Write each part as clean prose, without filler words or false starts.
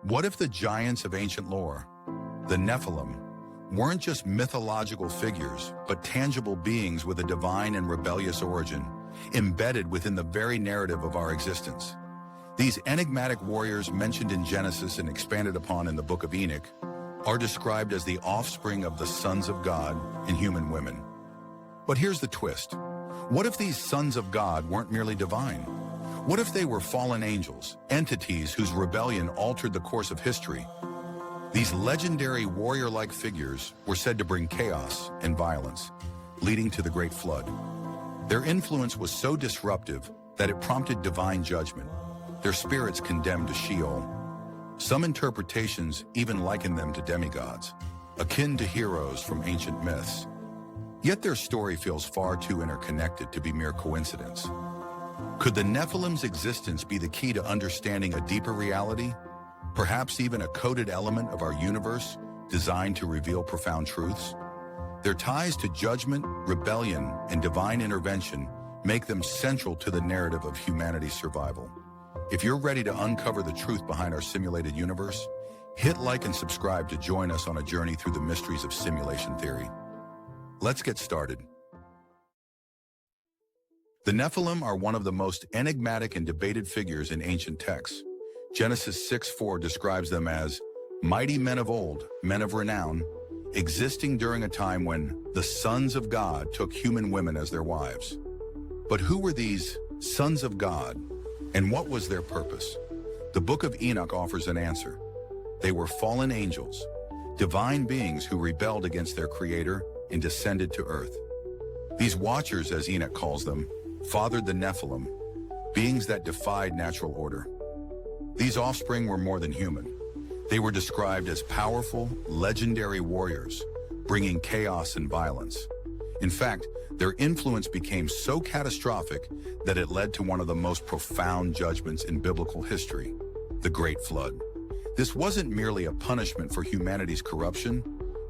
What if the giants of ancient lore, the Nephilim, weren't just mythological figures, but tangible beings with a divine and rebellious origin, embedded within the very narrative of our existence? These enigmatic warriors mentioned in Genesis and expanded upon in the Book of Enoch are described as the offspring of the sons of God and human women. But here's the twist. What if these sons of God weren't merely divine? What if they were fallen angels, entities whose rebellion altered the course of history? These legendary warrior-like figures were said to bring chaos and violence, leading to the Great Flood. Their influence was so disruptive that it prompted divine judgment, their spirits condemned to Sheol. Some interpretations even liken them to demigods, akin to heroes from ancient myths. Yet their story feels far too interconnected to be mere coincidence. Could the Nephilim's existence be the key to understanding a deeper reality? Perhaps even a coded element of our universe designed to reveal profound truths? Their ties to judgment, rebellion, and divine intervention make them central to the narrative of humanity's survival. If you're ready to uncover the truth behind our simulated universe, hit like and subscribe to join us on a journey through the mysteries of simulation theory. Let's get started. The Nephilim are one of the most enigmatic and debated figures in ancient texts. Genesis 6:4 describes them as mighty men of old, men of renown, existing during a time when the sons of God took human women as their wives. But who were these sons of God, and what was their purpose? The Book of Enoch offers an answer. They were fallen angels, divine beings who rebelled against their creator and descended to earth. These watchers, as Enoch calls them, fathered the Nephilim, beings that defied natural order. These offspring were more than human. They were described as powerful, legendary warriors, bringing chaos and violence. In fact, their influence became so catastrophic that it led to one of the most profound judgments in biblical history, the Great Flood. This wasn't merely a punishment for humanity's corruption,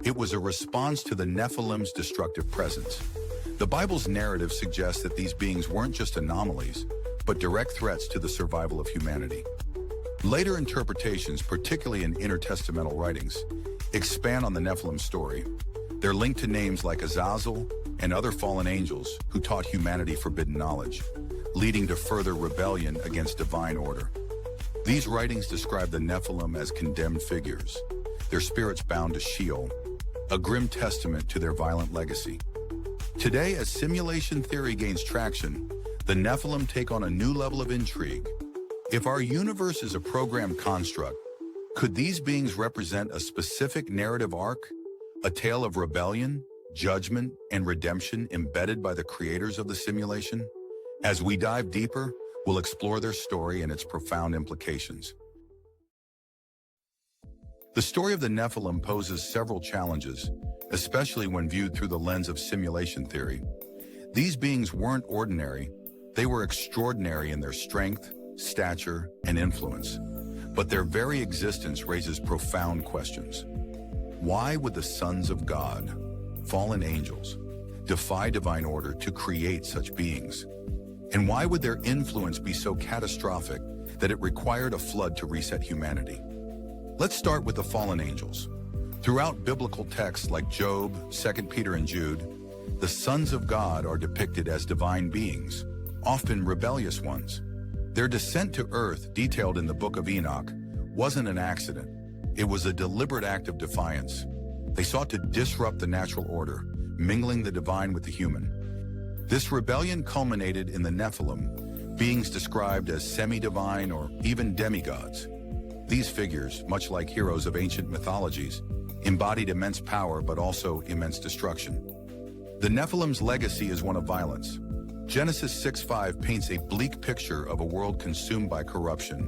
it was a response to the Nephilim's destructive presence. The Bible's narrative suggests that these beings weren't just anomalies, but direct threats to the survival of humanity. Later interpretations, particularly in intertestamental writings, expand on the Nephilim story. They're linked to names like Azazel and other fallen angels who taught humanity forbidden knowledge, leading to further rebellion against divine order. These writings describe the Nephilim as condemned figures, their spirits bound to Sheol, a grim testament to their violent legacy. Today, as simulation theory gains traction, the Nephilim take on a new level of intrigue. If our universe is a programmed construct, could these beings represent a specific narrative arc, a tale of rebellion, judgment, and redemption embedded by the creators of the simulation? As we dive deeper, we'll explore their story and its profound implications. The story of the Nephilim poses several challenges, especially when viewed through the lens of simulation theory. These beings weren't ordinary, they were extraordinary in their strength, stature, and influence. But their very existence raises profound questions. Why would the sons of God, fallen angels, defy divine order to create such beings? And why would their influence be so catastrophic that it required a flood to reset humanity? Let's start with the fallen angels. Throughout biblical texts like Job, 2 Peter, and Jude, the sons of God are depicted as divine beings, often rebellious ones. Their descent to earth, detailed in the Book of Enoch, wasn't an accident. It was a deliberate act of defiance. They sought to disrupt the natural order, mingling the divine with the human. This rebellion culminated in the Nephilim, beings described as semi-divine or even demigods. These figures, much like heroes of ancient mythologies, embodied immense power but also immense destruction. The Nephilim's legacy is one of violence. Genesis 6:5 paints a bleak picture of a world consumed by corruption,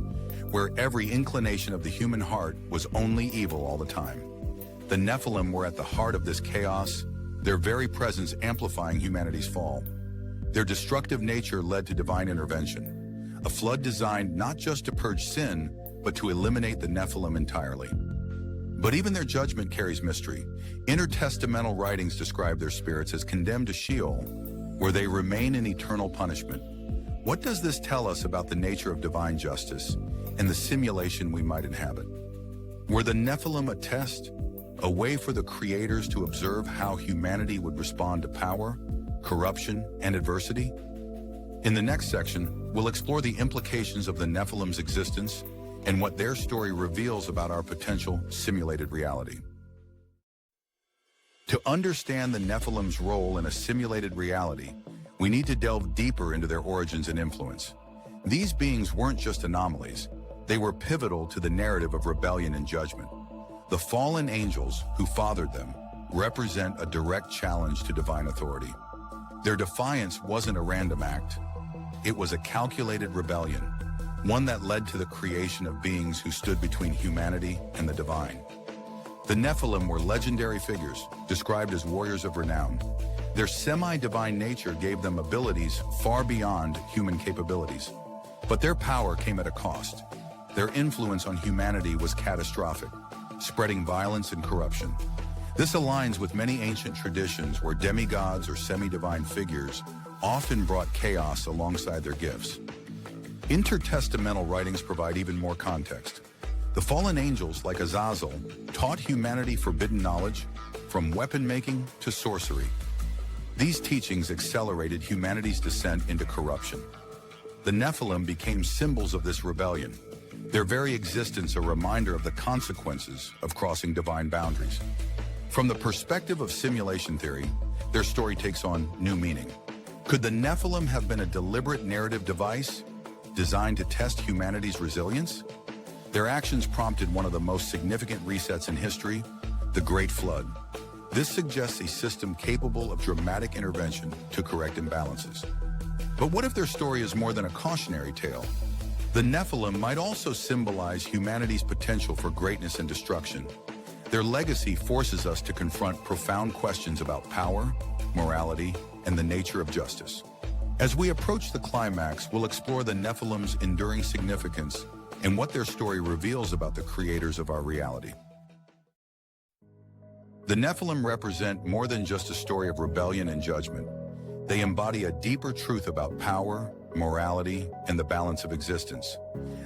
where every inclination of the human heart was only evil all the time. The Nephilim were at the heart of this chaos, their very presence amplifying humanity's fall. Their destructive nature led to divine intervention, a flood designed not just to purge sin, but to eliminate the Nephilim entirely. But even their judgment carries mystery. Intertestamental writings describe their spirits as condemned to Sheol, where they remain in eternal punishment. What does this tell us about the nature of divine justice and the simulation we might inhabit? Were the Nephilim a test? A way for the creators to observe how humanity would respond to power, corruption, and adversity? In the next section, we'll explore the implications of the Nephilim's existence and what their story reveals about our potential simulated reality. To understand the Nephilim's role in a simulated reality, we need to delve deeper into their origins and influence. These beings weren't just anomalies. They were pivotal to the narrative of rebellion and judgment. The fallen angels who fathered them represent a direct challenge to divine authority. Their defiance wasn't a random act. It was a calculated rebellion, one that led to the creation of beings who stood between humanity and the divine. The Nephilim were legendary figures, described as warriors of renown. Their semi-divine nature gave them abilities far beyond human capabilities. But their power came at a cost. Their influence on humanity was catastrophic, spreading violence and corruption. This aligns with many ancient traditions where demigods or semi-divine figures often brought chaos alongside their gifts. Intertestamental writings provide even more context. The fallen angels, like Azazel, taught humanity forbidden knowledge, from weapon-making to sorcery. These teachings accelerated humanity's descent into corruption. The Nephilim became symbols of this rebellion, their very existence a reminder of the consequences of crossing divine boundaries. From the perspective of simulation theory, their story takes on new meaning. Could the Nephilim have been a deliberate narrative device designed to test humanity's resilience? Their actions prompted one of the most significant resets in history, the Great Flood. This suggests a system capable of dramatic intervention to correct imbalances. But what if their story is more than a cautionary tale? The Nephilim might also symbolize humanity's potential for greatness and destruction. Their legacy forces us to confront profound questions about power, morality, and the nature of justice. As we approach the climax, we'll explore the Nephilim's enduring significance and what their story reveals about the creators of our reality. The Nephilim represent more than just a story of rebellion and judgment. They embody a deeper truth about power, morality, and the balance of existence.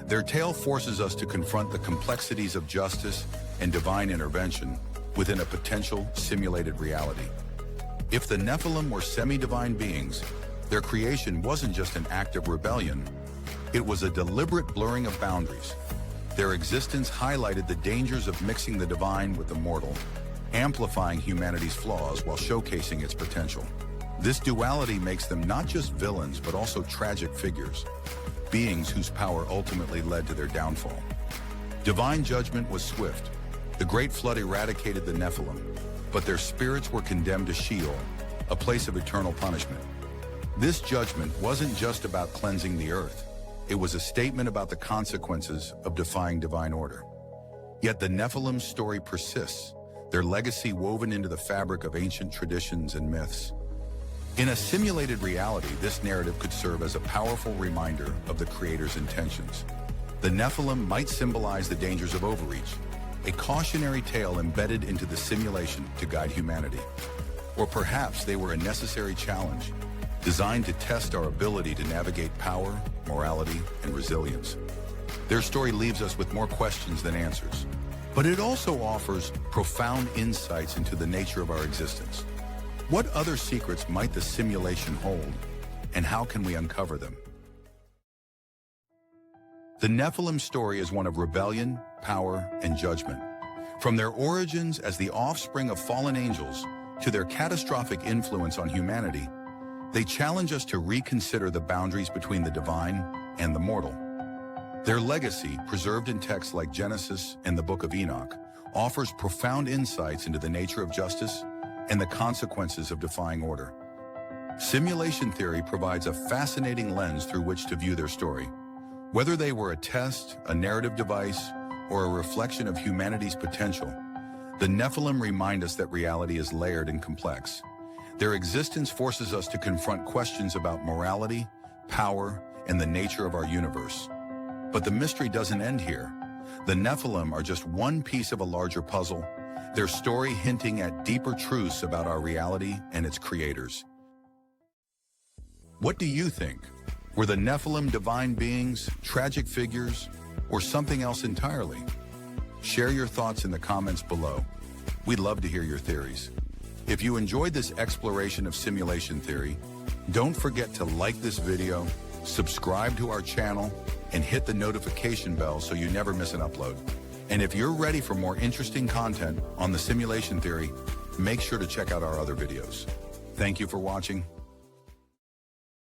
Their tale forces us to confront the complexities of justice and divine intervention within a potential simulated reality. If the Nephilim were semi-divine beings, their creation wasn't just an act of rebellion, it was a deliberate blurring of boundaries. Their existence highlighted the dangers of mixing the divine with the mortal, amplifying humanity's flaws while showcasing its potential. This duality makes them not just villains, but also tragic figures, beings whose power ultimately led to their downfall. Divine judgment was swift. The Great Flood eradicated the Nephilim, but their spirits were condemned to Sheol, a place of eternal punishment. This judgment wasn't just about cleansing the earth. It was a statement about the consequences of defying divine order. Yet the Nephilim's story persists, their legacy woven into the fabric of ancient traditions and myths. In a simulated reality, this narrative could serve as a powerful reminder of the Creator's intentions. The Nephilim might symbolize the dangers of overreach, a cautionary tale embedded into the simulation to guide humanity. Or perhaps they were a necessary challenge, designed to test our ability to navigate power, morality, and resilience. Their story leaves us with more questions than answers, but it also offers profound insights into the nature of our existence. What other secrets might the simulation hold, and how can we uncover them? The Nephilim story is one of rebellion, power, and judgment. From their origins as the offspring of fallen angels to their catastrophic influence on humanity, they challenge us to reconsider the boundaries between the divine and the mortal. Their legacy, preserved in texts like Genesis and the Book of Enoch, offers profound insights into the nature of justice and the consequences of defying order. Simulation theory provides a fascinating lens through which to view their story. Whether they were a test, a narrative device, or a reflection of humanity's potential, the Nephilim remind us that reality is layered and complex. Their existence forces us to confront questions about morality, power, and the nature of our universe. But the mystery doesn't end here. The Nephilim are just one piece of a larger puzzle, their story hinting at deeper truths about our reality and its creators. What do you think? Were the Nephilim divine beings, tragic figures, or something else entirely? Share your thoughts in the comments below. We'd love to hear your theories. If you enjoyed this exploration of simulation theory, don't forget to like this video, subscribe to our channel, and hit the notification bell so you never miss an upload. And if you're ready for more interesting content on the simulation theory, make sure to check out our other videos. Thank you for watching.